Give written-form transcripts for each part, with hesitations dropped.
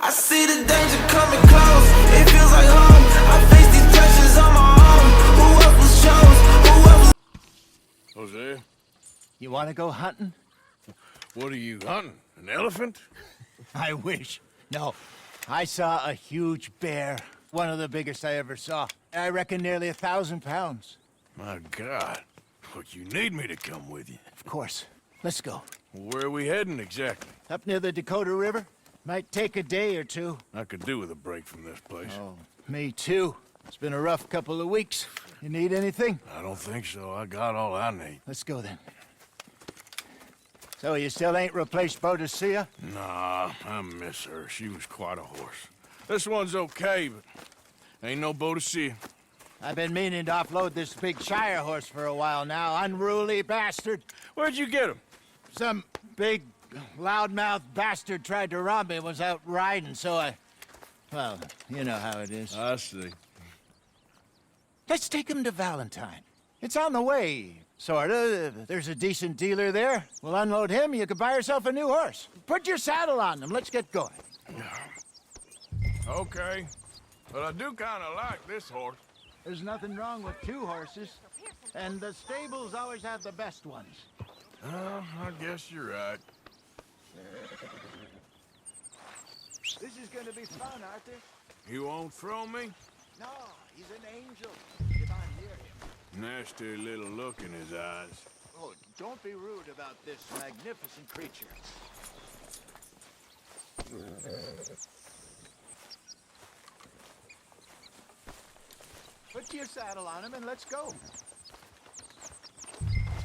I see the danger coming close. It feels like home. I face these pressures on my own. Who else was chose? Who else? Hosea, You want to go hunting? what are you hunting? An elephant? I wish. No, I saw a huge bear. One of the biggest I ever saw. I reckon nearly 1,000 pounds. My God. But you need me to come with you. Of course. Let's go. Where are we heading exactly? Up near the Dakota River. Might take a day or two. I could do with a break from this place. Oh, me too. It's been a rough couple of weeks. You need anything? I don't think so. I got all I need. Let's go then. So you still ain't replaced Boadicea? Nah, I miss her. She was quite a horse. This one's okay, but ain't no Boadicea. I've been meaning to offload this big Shire horse for a while now. Unruly bastard. Where'd you get him? Some big, loudmouth bastard tried to rob me, was out riding, so well, you know how it is. I see. Let's take him to Valentine. It's on the way, sorta. There's a decent dealer there. We'll unload him, you can buy yourself a new horse. Put your saddle on them, let's get going. Okay. But I do kind of like this horse. There's nothing wrong with two horses, and the stables always have the best ones. I guess you're right. This is gonna be fun, Arthur. You won't throw me? No, he's an angel, if I'm near him. Nasty little look in his eyes. Oh, don't be rude about this magnificent creature. Put your saddle on him and let's go.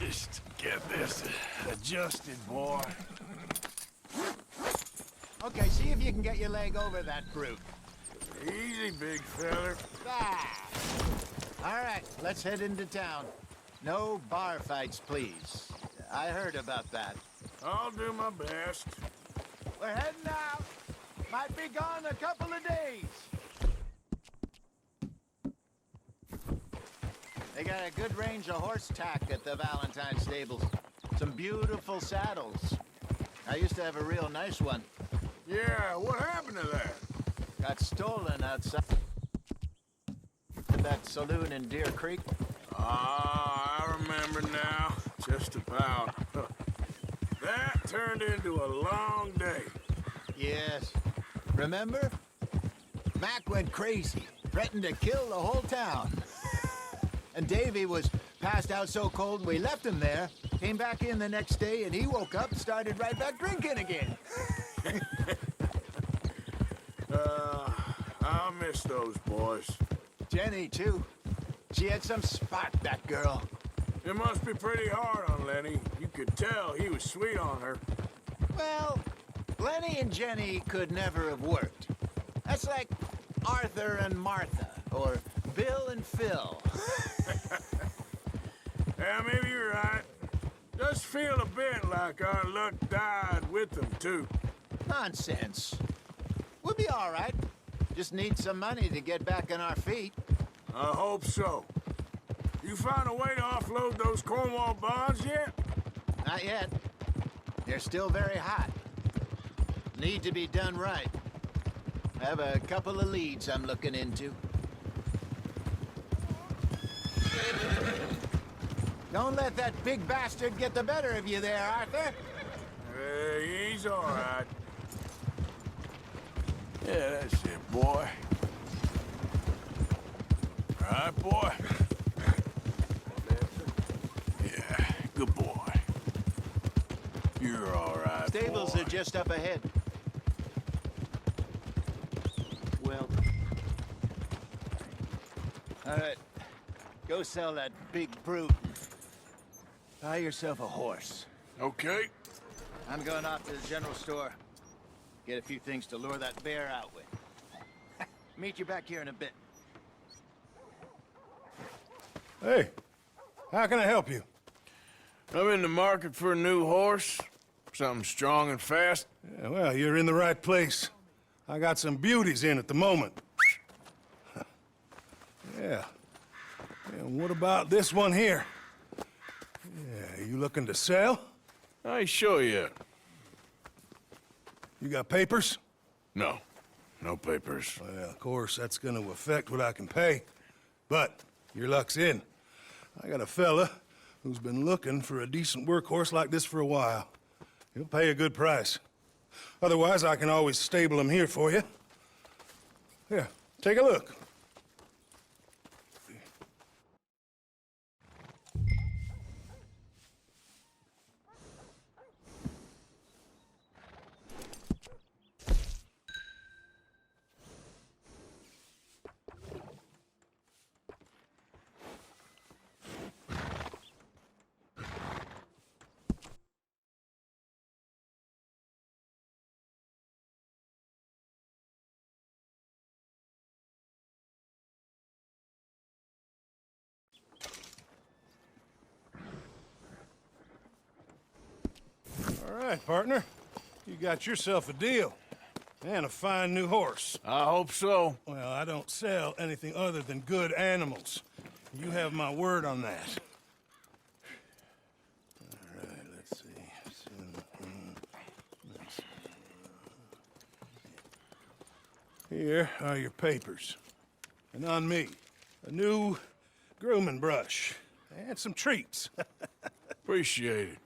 Just get this adjusted, boy. Okay, see if you can get your leg over that brute. Easy, big feller. Ah. All right, let's head into town. No bar fights, please. I heard about that. I'll do my best. We're heading out. Might be gone a couple of days. They got a good range of horse tack at the Valentine stables. Some beautiful saddles. I used to have a real nice one. Yeah, what happened to that? Got stolen outside that saloon in Deer Creek. Ah, I remember now. Just about. That turned into a long day. Yes. Remember? Mac went crazy, threatened to kill the whole town. And Davy was passed out so cold we left him there. Came back in the next day and he woke up and started right back drinking again. I miss those boys. Jenny, too. She had some spark, that girl. It must be pretty hard on Lenny. You could tell he was sweet on her. Well, Lenny and Jenny could never have worked. That's like Arthur and Martha, or Bill and Phil. Yeah, maybe you're right. Just feel a bit like our luck died with them, too. Nonsense. We'll be all right. Just need some money to get back on our feet. I hope so. You find a way to offload those Cornwall bonds yet? Not yet. They're still very hot. Need to be done right. I have a couple of leads I'm looking into. Don't let that big bastard get the better of you there, Arthur. He's all right. Yeah, that's it, boy. All right, boy. Yeah, good boy. You're all right, Stables boy. are just up ahead. Well. All right. Go sell that big brute. Buy yourself a horse. Okay. I'm going off to the general store. Get a few things to lure that bear out with. Meet you back here in a bit. Hey, how can I help you? I'm in the market for a new horse. Something strong and fast. Yeah, well, you're in the right place. I got some beauties in at the moment. Yeah. And what about this one here? Yeah, you looking to sell? I ain't sure yet. You got papers? No. No papers. Well, of course, that's gonna affect what I can pay. But your luck's in. I got a fella who's been looking for a decent workhorse like this for a while. He'll pay a good price. Otherwise, I can always stable him here for you. Here, take a look. All right, partner. You got yourself a deal. And a fine new horse. I hope so. Well, I don't sell anything other than good animals. You have my word on that. All right, let's see. Here are your papers. And on me, a new grooming brush. And some treats. Appreciate it.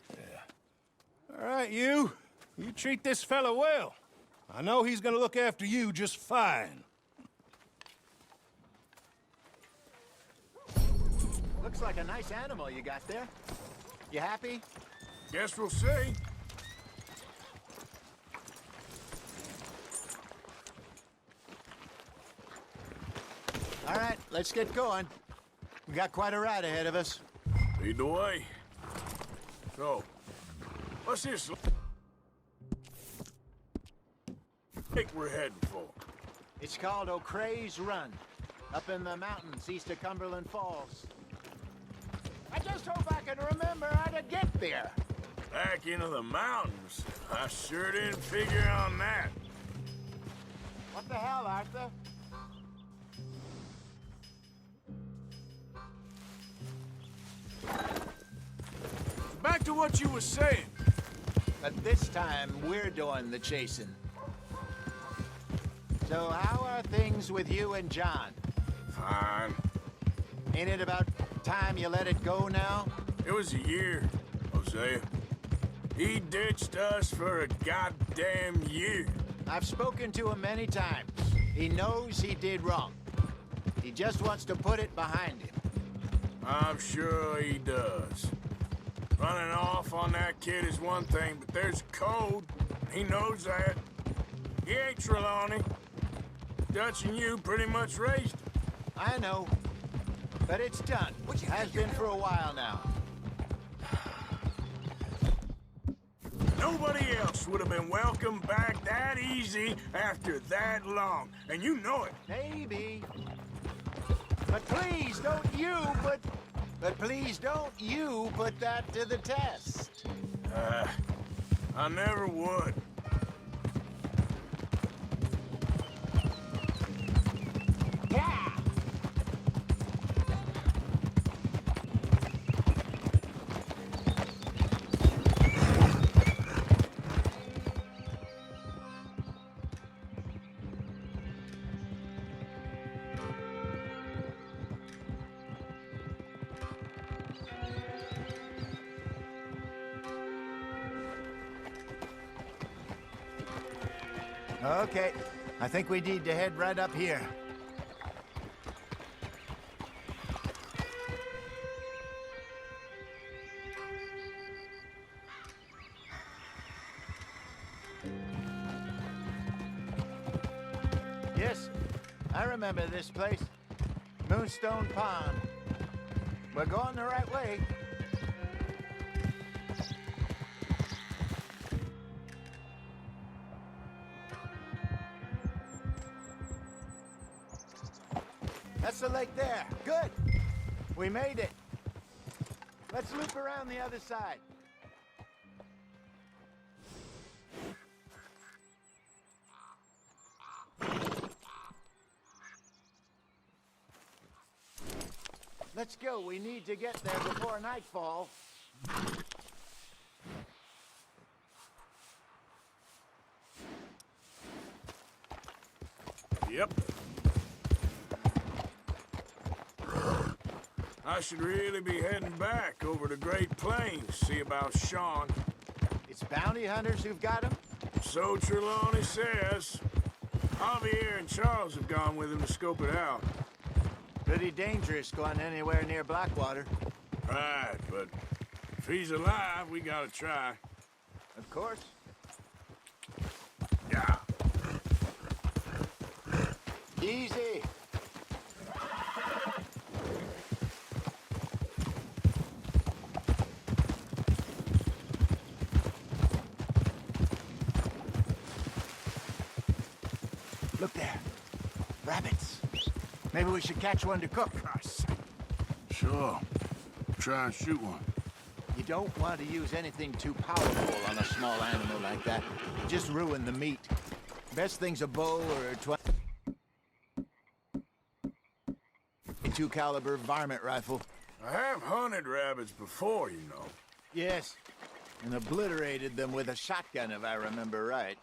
All right, you. You treat this fella well. I know he's gonna look after you just fine. Looks like a nice animal you got there. You happy? Guess we'll see. All right, let's get going. We got quite a ride ahead of us. Lead the way. So, what's this lake we're heading for? It's called O'Creagh's Run, up in the mountains east of Cumberland Falls. I just hope I can remember how to get there. Back into the mountains? I sure didn't figure on that. What the hell, Arthur? Back to what you were saying. But this time, we're doing the chasing. So how are things with you and John? Fine. Ain't it about time you let it go now? It was a year, Hosea. He ditched us for a goddamn year. I've spoken to him many times. He knows he did wrong. He just wants to put it behind him. I'm sure he does. Running off on that kid is one thing, but there's a code. He knows that. He ain't Trelawney. Dutch and you pretty much raised him. I know. But it's done. Has been for a while now. Nobody else would have been welcomed back that easy after that long. And you know it. Maybe. But please don't you put... But please don't you put that to the test. I never would. Yeah! Okay, I think we need to head right up here. Yes, I remember this place. Moonstone Pond. We're going the right way. That's the lake there. Good. We made it. Let's loop around the other side. Let's go. We need to get there before nightfall. Yep. I should really be heading back over the Great Plains, see about Sean. It's bounty hunters who've got him? So Trelawney says. Javier and Charles have gone with him to scope it out. Pretty dangerous going anywhere near Blackwater. Right, but if he's alive, we gotta try. Of course. Yeah. Easy. Look there. Rabbits. Maybe we should catch one to cook. Sure. Try and shoot one. You don't want to use anything too powerful on a small animal like that. Just ruin the meat. Best thing's a bow or a 22 caliber varmint rifle. I have hunted rabbits before, you know. Yes, and obliterated them with a shotgun if I remember right.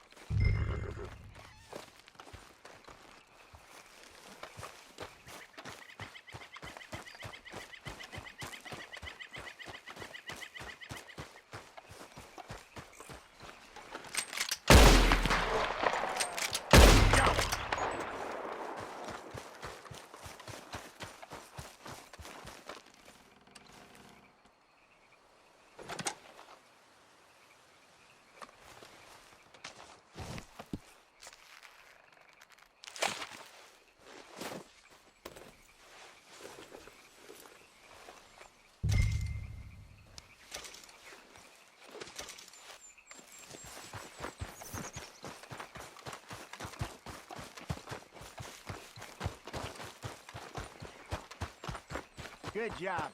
Good job.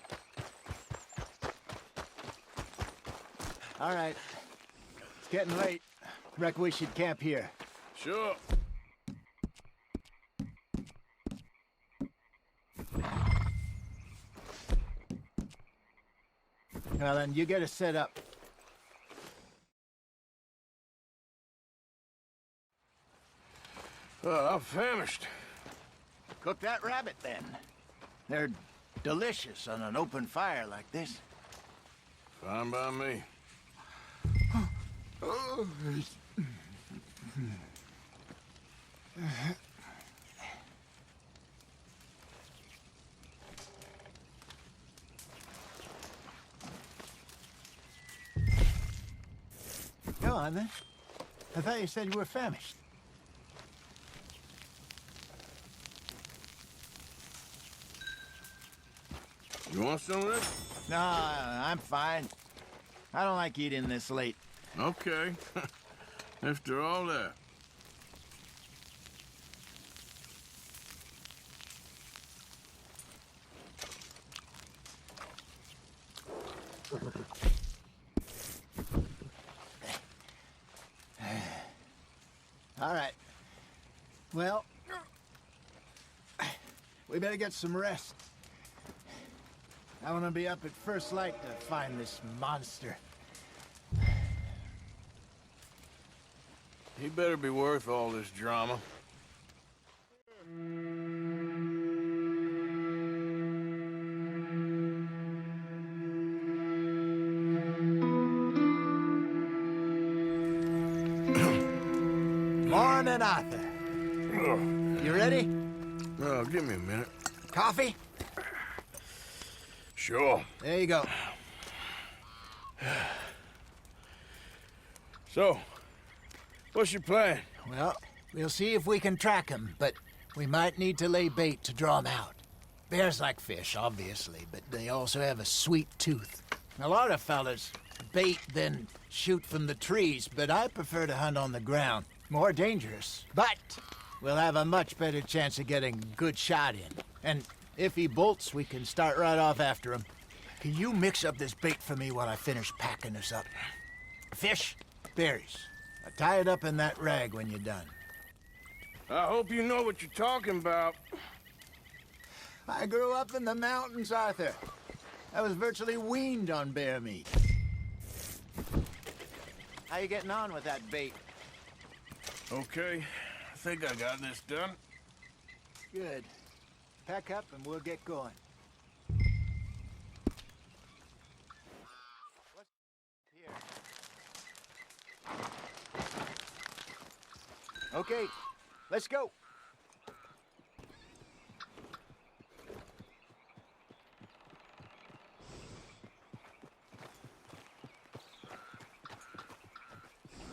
All right. It's getting late. Reckon we should camp here. Sure. Well, then, you get us set up. I'm famished. Cook that rabbit, then. They're delicious on an open fire like this. Fine by me. Go on, then. I thought you said you were famished. You want some of this? No, I'm fine. I don't like eating this late. Okay. After all that. All right. Well, we better get some rest. I want to be up at first light to find this monster. He better be worth all this drama. Morning, Arthur. You ready? Oh, give me a minute. Coffee? Sure. There you go. So, what's your plan? Well, we'll see if we can track him, but we might need to lay bait to draw him out. Bears like fish, obviously, but they also have a sweet tooth. A lot of fellas bait, then shoot from the trees, but I prefer to hunt on the ground. More dangerous, but we'll have a much better chance of getting a good shot in. And if he bolts, we can start right off after him. Can you mix up this bait for me while I finish packing this up? Fish, berries. Tie it up in that rag when you're done. I hope you know what you're talking about. I grew up in the mountains, Arthur. I was virtually weaned on bear meat. How you getting on with that bait? Okay, I think I got this done. Good. Pack up and we'll get going. What's here? Okay, let's go.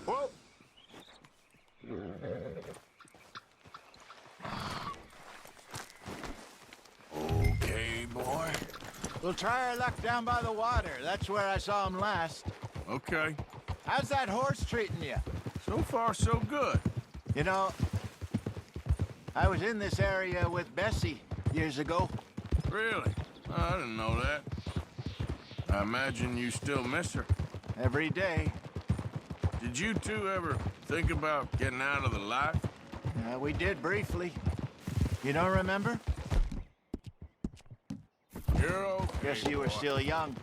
Whoa! Okay, boy. We'll try our luck down by the water. That's where I saw him last. Okay. How's that horse treating you? So far, so good. You know, I was in this area with Bessie years ago. Really? I didn't know that. I imagine you still miss her. Every day. Did you two ever think about getting out of the life? We did briefly. You don't remember? You're okay, Guess you were boy. still young.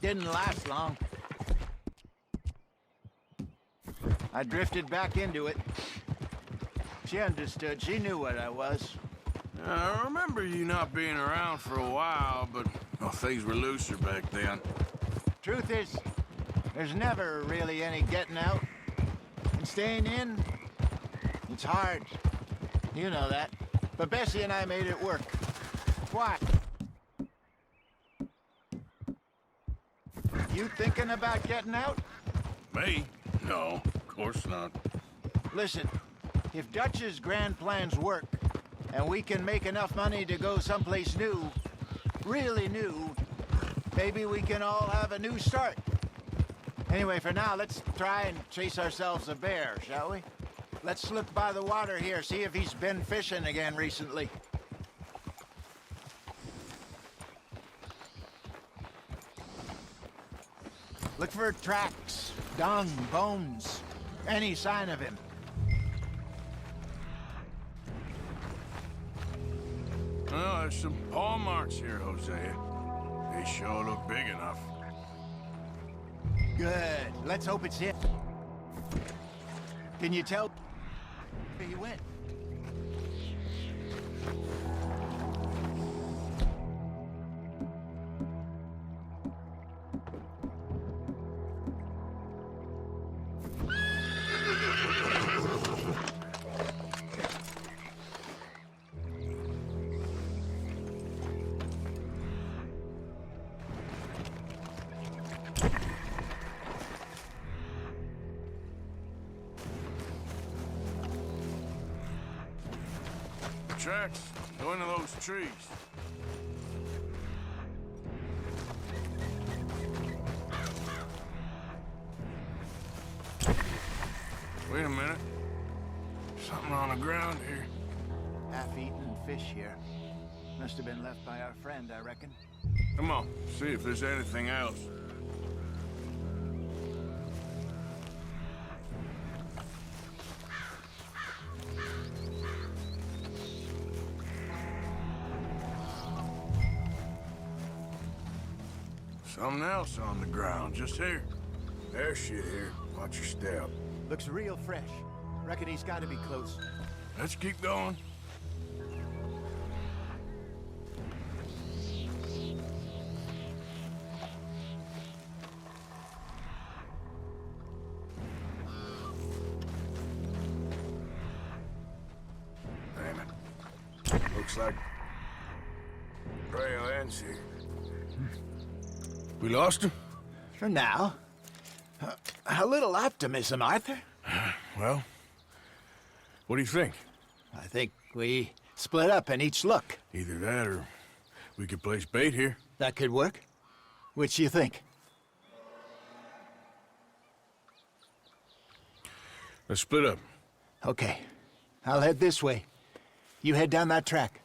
Didn't last long. I drifted back into it. She understood. She knew what I was. I remember you not being around for a while, but well, things were looser back then. Truth is, there's never really any getting out. And staying in, it's hard. You know that. But Bessie and I made it work. Why? You thinking about getting out? Me? No, of course not. Listen, if Dutch's grand plans work, and we can make enough money to go someplace new, really new, maybe we can all have a new start. Anyway, for now, let's try and chase ourselves a bear, shall we? Let's slip by the water here, see if he's been fishing again recently. Look for tracks, dung, bones, any sign of him. Well, there's some paw marks here, Hosea. They sure look big enough. Good. Let's hope it's him. Can you tell where he went? Tracks go into those trees. Wait a minute. Something on the ground here. Half-eaten fish here. Must have been left by our friend, I reckon. Come on, see if there's anything else. Something else on the ground, just here. There's shit here. Watch your step. Looks real fresh. Reckon he's got to be close. Let's keep going. Damn it. Looks like trail ends here. We lost him? For now. A little optimism, Arthur. Well, what do you think? I think we split up and each look. Either that or we could place bait here. That could work. Which you think? Let's split up. Okay. I'll head this way. You head down that track.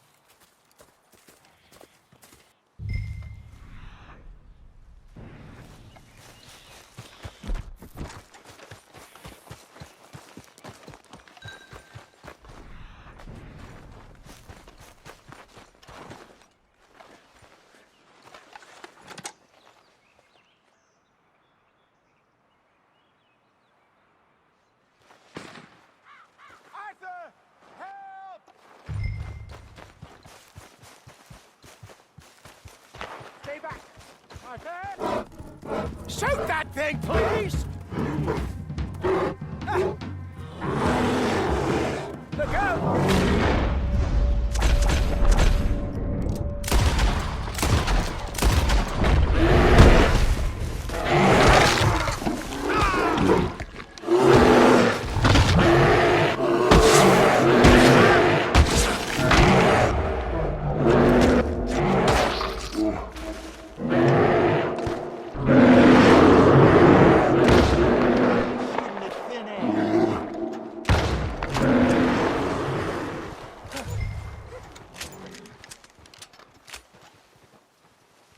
thing, please! Look out!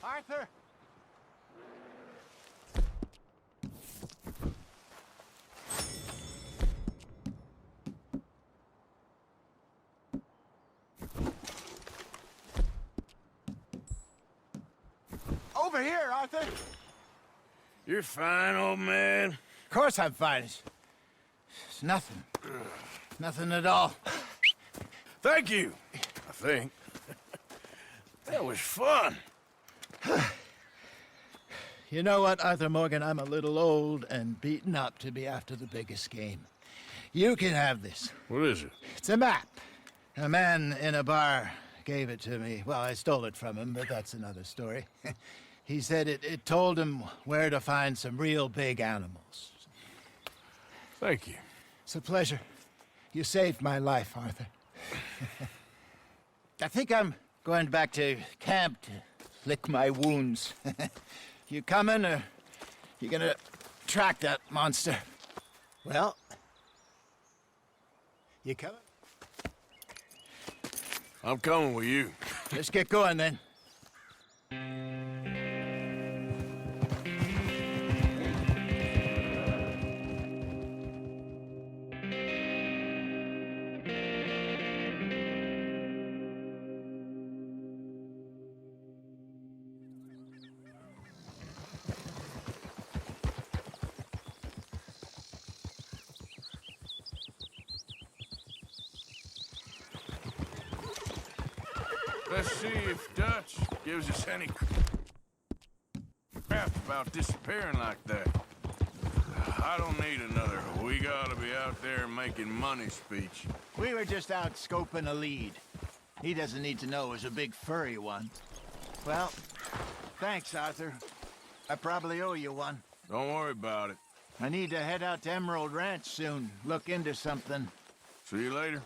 Arthur! Over here, Arthur! You're fine, old man. Of course I'm fine. It's nothing. Nothing at all. Thank you, I think. That was fun. You know what, Arthur Morgan? I'm a little old and beaten up to be after the biggest game. You can have this. What is it? It's a map. A man in a bar gave it to me. Well, I stole it from him, but that's another story. He said it told him where to find some real big animals. Thank you. It's a pleasure. You saved my life, Arthur. I think I'm going back to camp to lick my wounds. You coming, or you gonna track that monster? Well, you coming? I'm coming with you. Let's get going, then. Let's see if Dutch gives us any crap about disappearing like that. I don't need another "we gotta be out there making money" speech. We were just out scoping a lead. He doesn't need to know it was a big furry one. Well, thanks, Arthur. I probably owe you one. Don't worry about it. I need to head out to Emerald Ranch soon, look into something. See you later.